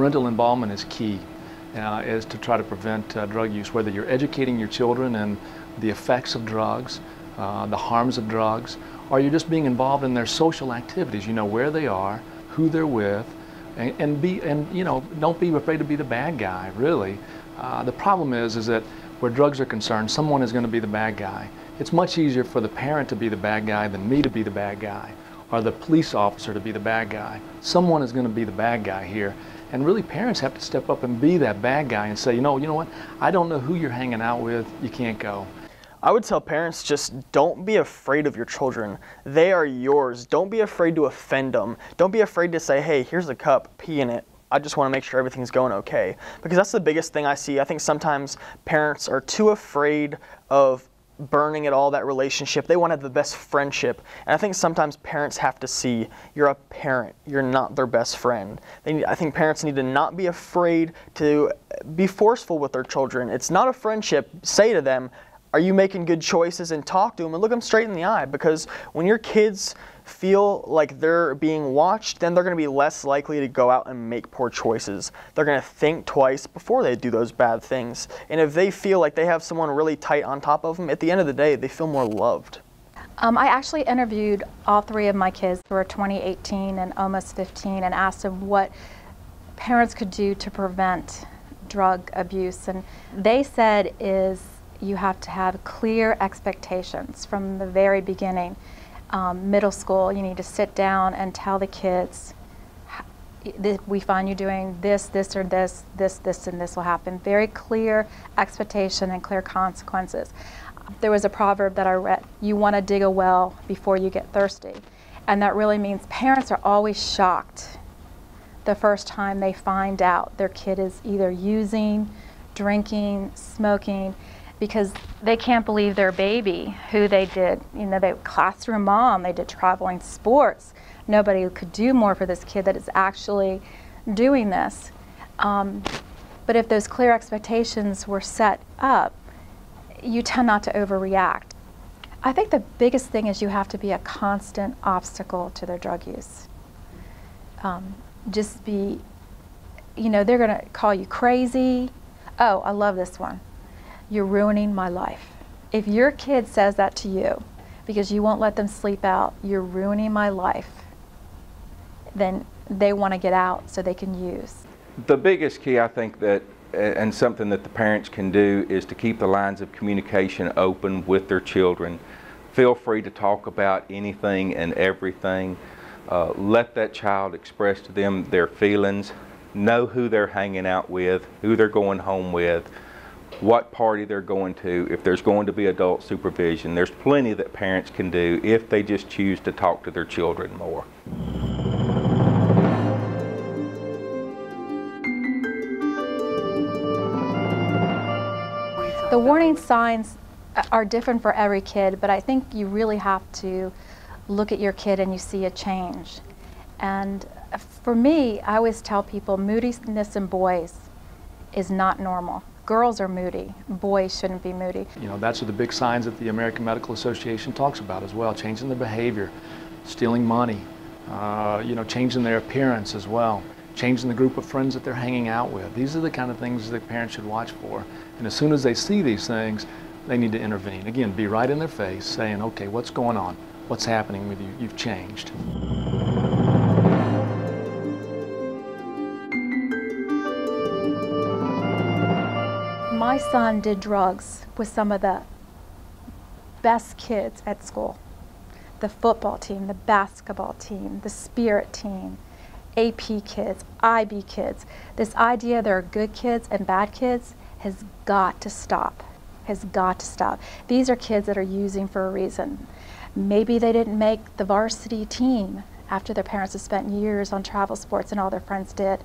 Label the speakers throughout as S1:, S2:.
S1: parental involvement is key, is to try to prevent drug use, whether you're educating your children in the effects of drugs, the harms of drugs, or you're just being involved in their social activities. You know where they are, who they're with, and you know, don't be afraid to be the bad guy, really. The problem is that where drugs are concerned, someone is going to be the bad guy. It's much easier for the parent to be the bad guy than me to be the bad guy, or the police officer to be the bad guy. Someone is going to be the bad guy here. And really, parents have to step up and be that bad guy and say, you know what, I don't know who you're hanging out with, you can't go.
S2: I would tell parents, just don't be afraid of your children. They are yours. Don't be afraid to offend them. Don't be afraid to say, hey, here's a cup, pee in it. I just want to make sure everything's going okay. Because that's the biggest thing I see. I think sometimes parents are too afraid of burning at all that relationship. They want to have the best friendship. And I think sometimes parents have to see you're a parent. You're not their best friend. I think parents need to not be afraid to be forceful with their children. It's not a friendship. Say to them, are you making good choices? And talk to them and look them straight in the eye. Because when your kids feel like they're being watched, then they're going to be less likely to go out and make poor choices. They're going to think twice before they do those bad things. And if they feel like they have someone really tight on top of them, at the end of the day, they feel more loved.
S3: I actually interviewed all three of my kids who are 20, 18, and almost 15, and asked them what parents could do to prevent drug abuse. And they said you have to have clear expectations from the very beginning. Middle school, you need to sit down and tell the kids, we find you doing this, this, or this, and this will happen. Very clear expectation and clear consequences. There was a proverb that I read, you want to dig a well before you get thirsty. And that really means parents are always shocked the first time they find out their kid is either using, drinking, smoking, because they can't believe their baby, who they did, they classroom mom, they did traveling sports. Nobody could do more for this kid that is actually doing this. But if those clear expectations were set up, you tend not to overreact. I think the biggest thing is you have to be a constant obstacle to their drug use. Just be, they're gonna call you crazy. Oh, I love this one. You're ruining my life. If your kid says that to you because you won't let them sleep out, you're ruining my life, then they want to get out so they can use.
S4: The biggest key, I think, that and something that the parents can do is to keep the lines of communication open with their children. Feel free to talk about anything and everything. Let that child express to them their feelings. Know who they're hanging out with, who they're going home with, what party they're going to. If there's going to be adult supervision, there's plenty that parents can do if they just choose to talk to their children more.
S3: The warning signs are different for every kid, but I think you really have to look at your kid and you see a change. And for me, I always tell people moodiness in boys is not normal. Girls are moody, boys shouldn't be moody.
S1: That's the big signs that the American Medical Association talks about as well, changing their behavior, stealing money, changing their appearance as well, changing the group of friends that they're hanging out with. These are the kind of things that parents should watch for. And as soon as they see these things, they need to intervene. Again, be right in their face saying, okay, what's going on? What's happening with you? You've changed.
S3: My son did drugs with some of the best kids at school. The football team, the basketball team, the spirit team, AP kids, IB kids. This idea there are good kids and bad kids has got to stop, has got to stop. These are kids that are using for a reason. Maybe they didn't make the varsity team after their parents have spent years on travel sports and all their friends did.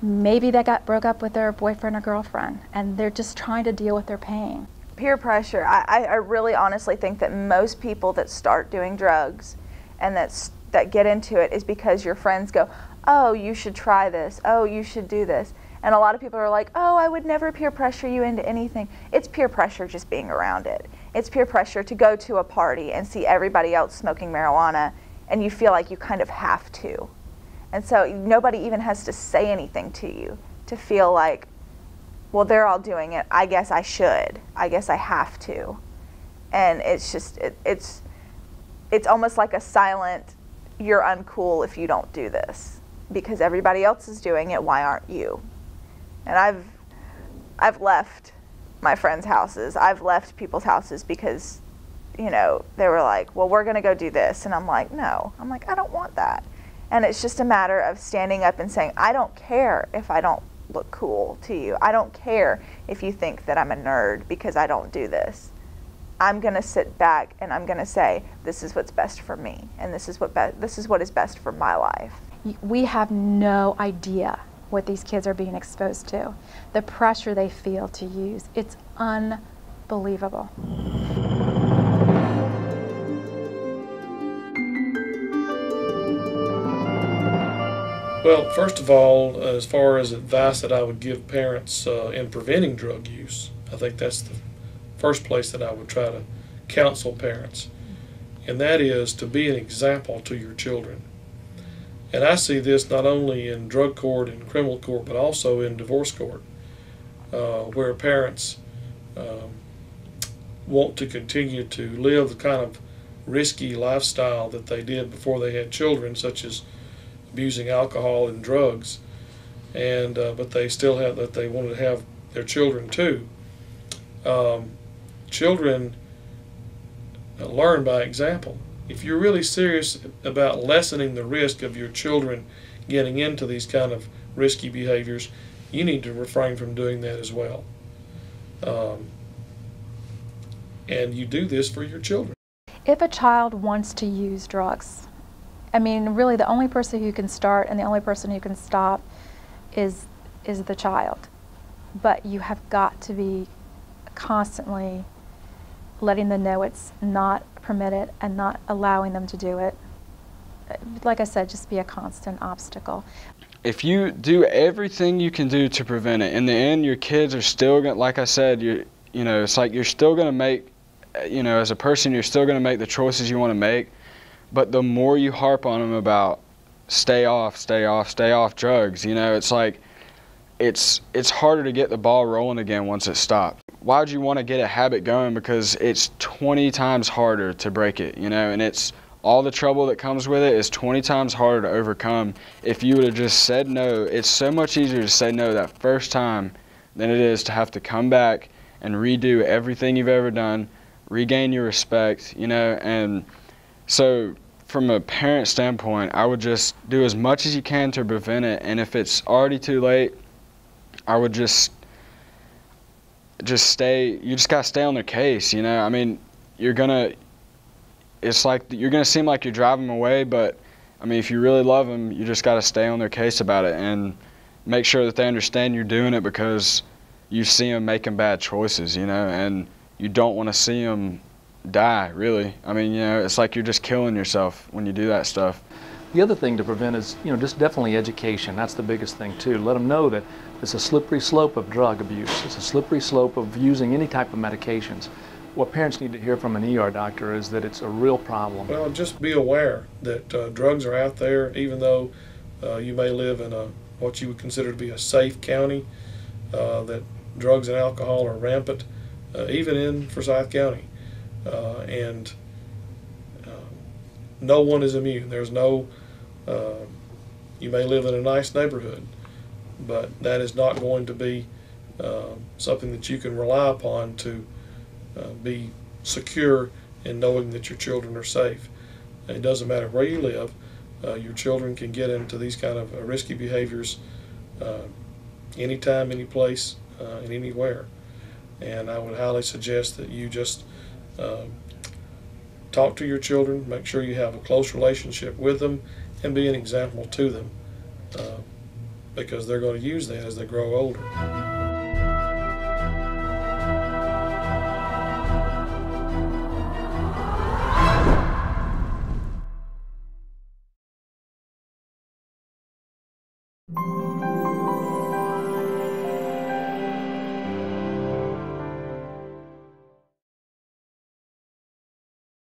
S3: Maybe they broke up with their boyfriend or girlfriend and they're just trying to deal with their pain.
S5: Peer pressure. I really honestly think that most people that start doing drugs and that get into it is because your friends go, oh, you should try this, oh, you should do this. And a lot of people are like, oh, I would never peer pressure you into anything. It's peer pressure just being around it. It's peer pressure to go to a party and see everybody else smoking marijuana and you feel like you kind of have to. And so nobody even has to say anything to you to feel like, well, they're all doing it, I guess I should, I guess I have to. And it's just, it's almost like a silent, you're uncool if you don't do this, because everybody else is doing it, why aren't you? And I've left my friends' houses, I've left people's houses because, you know, they were like, well, we're gonna go do this. And I'm like, no. I'm like, I don't want that. And it's just a matter of standing up and saying, I don't care if I don't look cool to you. I don't care if you think that I'm a nerd because I don't do this. I'm gonna sit back and I'm gonna say, this is what's best for me, and this is what is best for my life.
S3: We have no idea what these kids are being exposed to. The pressure they feel to use, it's unbelievable.
S6: Well, first of all, as far as advice that I would give parents in preventing drug use, I think that's the first place that I would try to counsel parents, and that is to be an example to your children. And I see this not only in drug court and criminal court, but also in divorce court, where parents want to continue to live the kind of risky lifestyle that they did before they had children, such as abusing alcohol and drugs, and but they still have that they wanted to have their children too. Children learn by example. If you're really serious about lessening the risk of your children getting into these kind of risky behaviors, you need to refrain from doing that as well. And you do this for your children.
S3: If a child wants to use drugs, I mean, really the only person who can start and the only person who can stop is the child. But you have got to be constantly letting them know it's not permitted and not allowing them to do it. Like I said, just be a constant obstacle.
S7: If you do everything you can do to prevent it, in the end your kids are still going to, like I said, you know, it's like you're still going to make, you know, as a person you're still going to make the choices you want to make, but the more you harp on them about stay off drugs, you know, it's like it's harder to get the ball rolling again once it stops. Why would you want to get a habit going? Because it's 20 times harder to break it, you know, and it's all the trouble that comes with it is 20 times harder to overcome. If you would have just said no, it's so much easier to say no that first time than it is to have to come back and redo everything you've ever done, regain your respect, you know. And so from a parent standpoint, I would just do as much as you can to prevent it, and if it's already too late, I would just stay, you just gotta stay on their case, you know. I mean, it's like you're gonna seem like you're driving them away, but I mean, if you really love them, you just gotta stay on their case about it and make sure that they understand you're doing it because you see them making bad choices, you know, and you don't want to see them die, really. I mean, you know, it's like you're just killing yourself when you do that stuff.
S1: The other thing to prevent is, you know, just definitely education. That's the biggest thing too. Let them know that it's a slippery slope of drug abuse. It's a slippery slope of using any type of medications. What parents need to hear from an ER doctor is that it's a real problem.
S6: Well, just be aware that drugs are out there, even though you may live in what you would consider to be a safe county, that drugs and alcohol are rampant, even in Forsyth County. And no one is immune. There's no, you may live in a nice neighborhood, but that is not going to be something that you can rely upon to be secure in knowing that your children are safe. It doesn't matter where you live, your children can get into these kind of risky behaviors anytime, any place, and anywhere. And I would highly suggest that you just talk to your children, make sure you have a close relationship with them, and be an example to them, because they're going to use that as they grow older.